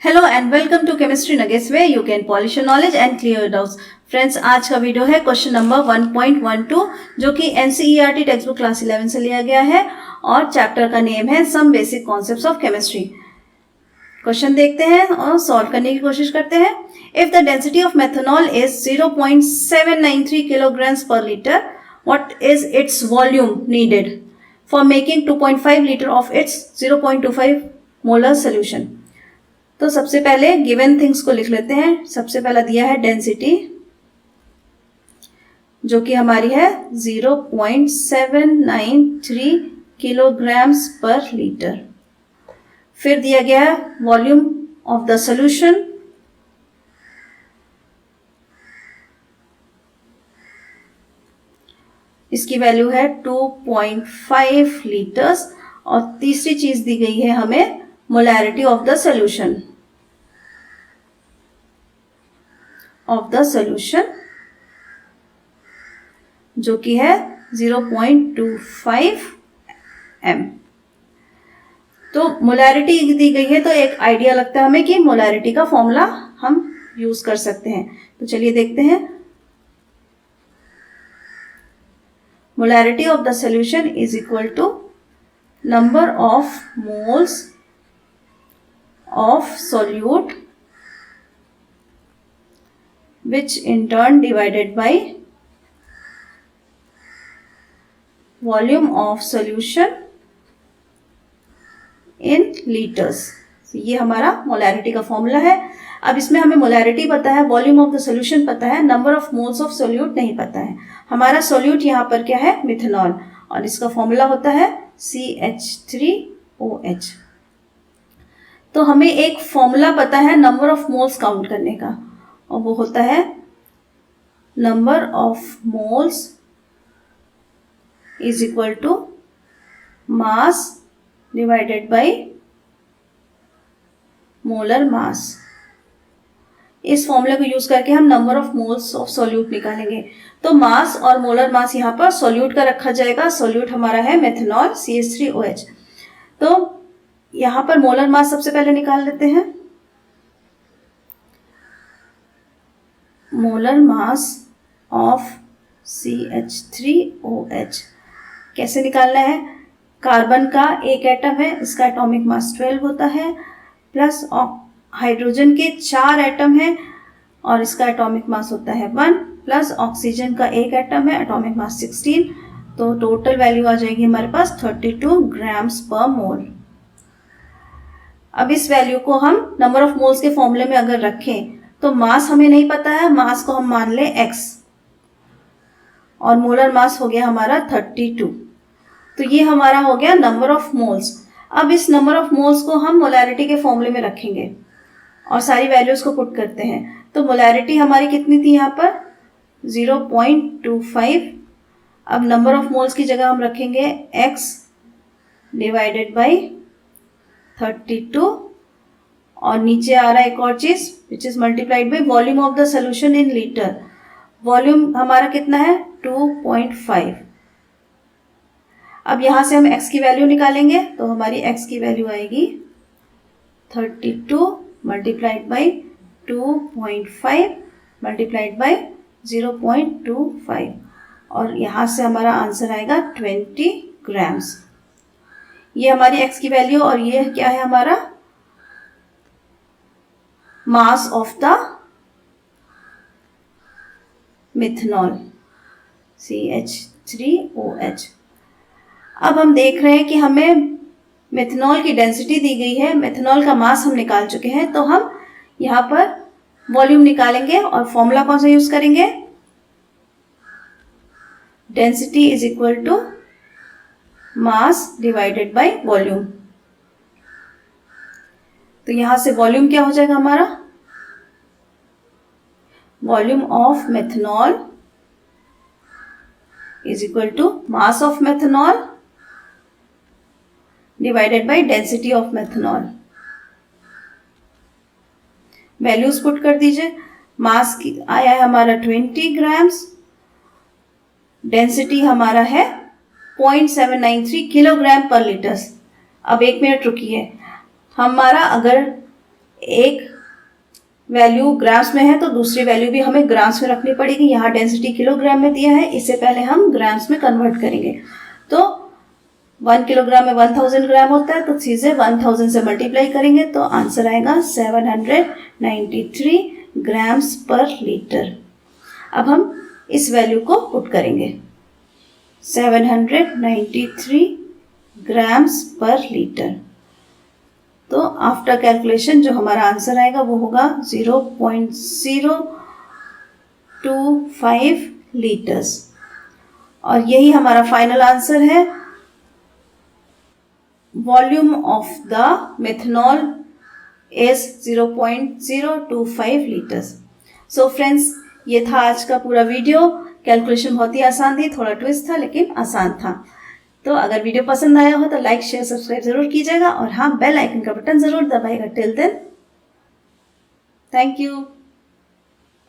Hello and welcome to chemistry nuggets way you can polish your knowledge and clear doubts. Friends, आज का video है question number 1.12 जो कि NCERT text book class 11 से लिया गया है और चैप्टर का नेम है some basic concepts of chemistry. Question देखते हैं और सॉल्व करने की कोशिश करते हैं। If the density of methanol is 0.793 kilograms per liter, what is its volume needed for making 2.5 liter of its 0.25 molar solution? तो सबसे पहले गिवन थिंग्स को लिख लेते हैं। सबसे पहला दिया है डेंसिटी जो कि हमारी है 0.793 किलोग्राम्स पर लीटर। फिर दिया गया है वॉल्यूम ऑफ द सॉल्यूशन, इसकी वैल्यू है 2.5 लीटर्स। और तीसरी चीज दी गई है हमें मोलैरिटी ऑफ द सॉल्यूशन जो कि है 0.25 m। तो मोलैरिटी दी गई है तो एक आइडिया लगता है हमें कि मोलैरिटी का फॉर्मूला हम यूज कर सकते हैं। तो चलिए देखते हैं। Molarity of the solution is equal to number of moles of solute which in turn divided by volume of solution in liters। ये हमारा मोलैरिटी का फॉर्मूला है। अब इसमें हमें मोलैरिटी पता है, वॉल्यूम ऑफ द सोल्यूशन पता है, number of moles of solute नहीं पता है। हमारा सोल्यूट यहाँ पर क्या है? मिथेनॉल, और इसका फॉर्मूला होता है CH3OH। तो हमें एक फॉर्मूला पता है नंबर ऑफ मोल्स काउंट करने का, और वो होता है number of moles is equal to mass divided by molar mass. इस फॉर्मूले को यूज करके हम number of moles of solute निकालेंगे। तो मास और मोलर मास यहाँ पर सोल्यूट का रखा जाएगा। सोल्यूट हमारा है मेथनॉल CH3OH। तो यहाँ पर मोलर मास सबसे पहले निकाल लेते हैं। मोलर मास ऑफ CH3OH कैसे निकालना है? कार्बन का एक एटम है, इसका एटॉमिक मास 12 होता है, प्लस हाइड्रोजन के 4 एटम है और इसका एटॉमिक मास होता है 1, प्लस ऑक्सीजन का एक एटम है, एटॉमिक मास 16। तो टोटल वैल्यू आ जाएगी हमारे पास 32 ग्राम्स पर मोल। अब इस वैल्यू को हम नंबर ऑफ मोल्स के फॉर्मूले में अगर रखें तो मास हमें नहीं पता है, मास को हम मान ले x, और मोलर मास हो गया हमारा 32। तो ये हमारा हो गया नंबर ऑफ मोल्स। अब इस नंबर ऑफ मोल्स को हम मोलैरिटी के फॉर्मूले में रखेंगे और सारी वैल्यूज को पुट करते हैं। तो मोलैरिटी हमारी कितनी थी यहाँ पर? 0.25। अब नंबर ऑफ मोल्स की जगह हम रखेंगे x डिवाइडेड बाई 32, और नीचे आ रहा है एक और चीज which is multiplied by volume of the solution in litre. Volume हमारा कितना है? 2.5। अब यहां से हम x की वैल्यू निकालेंगे तो हमारी x की वैल्यू आएगी 32 मल्टीप्लाइड बाई 2.5 मल्टीप्लाइड बाई 0.25, और यहां से हमारा आंसर आएगा 20 ग्राम्स। ये हमारी x की वैल्यू, और ये क्या है हमारा? Mass of the methanol CH3OH। अब हम देख रहे हैं कि हमें मिथनॉल की डेंसिटी दी गई है, मिथनॉल का मास हम निकाल चुके हैं, तो हम यहाँ पर वॉल्यूम निकालेंगे और फॉर्मूला कौन सा यूज करेंगे? Density is equal to mass divided by volume. तो यहां से वॉल्यूम क्या हो जाएगा हमारा? Volume of methanol is equal to mass of methanol divided by density of methanol. Values put कर दीजिए। मास की आया है हमारा 20 ग्राम्स, डेंसिटी हमारा है 0.793 किलोग्राम पर लीटर। अब 1 मिनट रुकिए। हमारा अगर एक वैल्यू ग्राम्स में है तो दूसरी वैल्यू भी हमें ग्राम्स में रखनी पड़ेगी। यहाँ डेंसिटी किलोग्राम में दिया है, इससे पहले हम ग्राम्स में कन्वर्ट करेंगे। तो 1 किलोग्राम में 1000 ग्राम होता है, तो सीधे 1000 से मल्टीप्लाई करेंगे तो आंसर आएगा 793 ग्राम्स पर लीटर। अब हम इस वैल्यू को पुट करेंगे, 793 ग्राम्स पर लीटर। तो आफ्टर कैलकुलेशन जो हमारा आंसर आएगा वो होगा 0.025 लीटर्स। और यही हमारा फाइनल आंसर है। Volume of the methanol is 0.025 litres. So friends, ये था आज का पूरा वीडियो। कैलकुलेशन बहुत ही आसान थी, थोड़ा ट्विस्ट था लेकिन आसान था। तो अगर वीडियो पसंद आया हो तो लाइक शेयर सब्सक्राइब जरूर कीजिएगा और हाँ, बेल आइकन का बटन जरूर दबाइएगा। Till then, thank you.